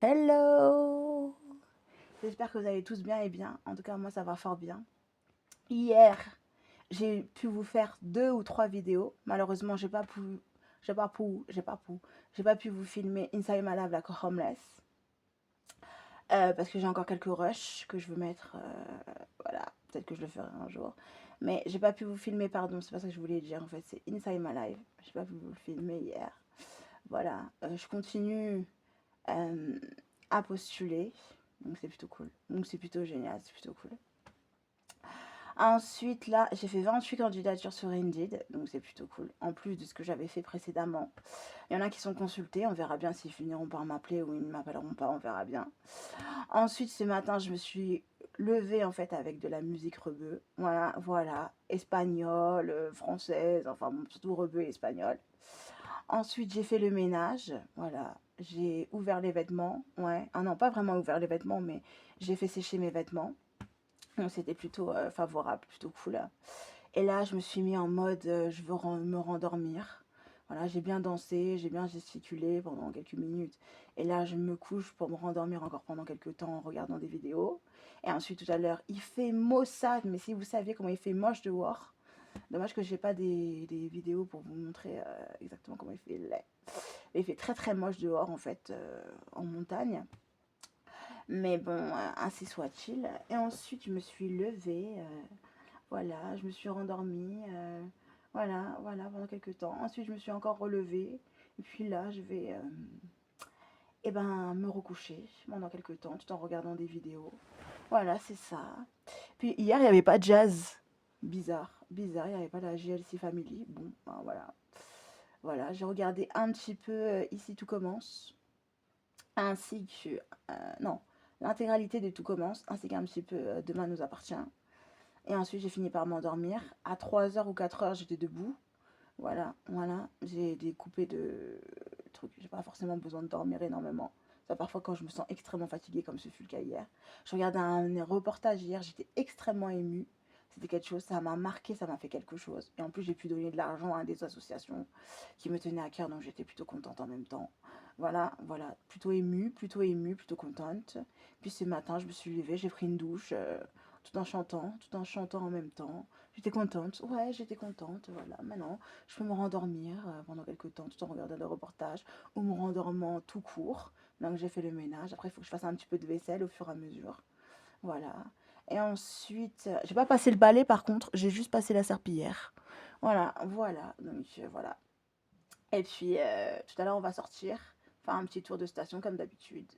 Hello! J'espère que vous allez tous bien et bien. En tout cas, moi, ça va fort bien. Hier, j'ai pu vous faire 2 ou 3 vidéos. Malheureusement, j'ai pas pu vous filmer Inside My Life like a Homeless. Parce que j'ai encore quelques rushs que je veux mettre. Voilà, peut-être que je le ferai un jour. Mais j'ai pas pu vous filmer, pardon, c'est pas ça que je voulais dire. En fait, c'est Inside My Life. J'ai pas pu vous le filmer hier. Voilà, je continue euh, à postuler. Donc c'est plutôt cool. Donc c'est plutôt génial, c'est plutôt cool. Ensuite, là, j'ai fait 28 candidatures sur Indeed, donc c'est plutôt cool. En plus de ce que j'avais fait précédemment. Il y en a qui sont consultés, on verra bien s'ils finiront par m'appeler ou ils ne m'appelleront pas, on verra bien. Ensuite, ce matin, je me suis levée en fait avec de la musique rebeu. Voilà, voilà, espagnole, française, enfin bon, surtout rebeu et espagnol. Ensuite, j'ai fait le ménage, voilà. J'ai ouvert les vêtements, ouais. Ah non, pas vraiment ouvert les vêtements, mais j'ai fait sécher mes vêtements. Donc c'était plutôt favorable, plutôt cool. Et là, je me suis mis en mode je veux me rendormir. Voilà, j'ai bien dansé, j'ai bien gesticulé pendant quelques minutes. Et là, je me couche pour me rendormir encore pendant quelques temps en regardant des vidéos. Et ensuite, tout à l'heure, il fait maussade, mais si vous saviez comment il fait moche dehors. Dommage que j'ai pas des vidéos pour vous montrer exactement comment il fait laid. Il fait très très moche dehors en fait, en montagne. Mais bon, ainsi soit-il. Et ensuite, je me suis levée. Voilà, je me suis rendormie. Voilà, voilà, pendant quelques temps. Ensuite, je me suis encore relevée. Et puis là, je vais eh ben, me recoucher pendant quelques temps tout en regardant des vidéos. Voilà, c'est ça. Puis hier, il n'y avait pas de jazz. Bizarre, bizarre, il n'y avait pas la GLC Family. Bon, ben, voilà. Voilà, j'ai regardé un petit peu Ici tout commence, ainsi que, non, l'intégralité de Tout commence, ainsi qu'un petit peu Demain nous appartient. Et ensuite, j'ai fini par m'endormir. À 3 heures ou 4 heures, j'étais debout. Voilà, voilà. J'ai découpé de trucs. J'ai pas forcément besoin de dormir énormément. Ça, parfois, quand je me sens extrêmement fatiguée, comme ce fut le cas hier. Je regardais un reportage hier, j'étais extrêmement émue. C'était quelque chose, ça m'a marqué, ça m'a fait quelque chose. Et en plus, j'ai pu donner de l'argent à des associations qui me tenaient à cœur, donc j'étais plutôt contente en même temps. Voilà, voilà, plutôt émue, plutôt contente. Puis ce matin, je me suis levée, j'ai pris une douche, tout en chantant en même temps. J'étais contente, ouais, j'étais contente, voilà. Maintenant, je peux me rendormir pendant quelques temps tout en regardant le reportage ou me rendormant tout court. Donc j'ai fait le ménage. Après, il faut que je fasse un petit peu de vaisselle au fur et à mesure. Voilà. Et ensuite, j'ai pas passé le balai par contre, j'ai juste passé la serpillière. Voilà, voilà. Donc voilà. Et puis tout à l'heure, on va sortir, faire un petit tour de station comme d'habitude.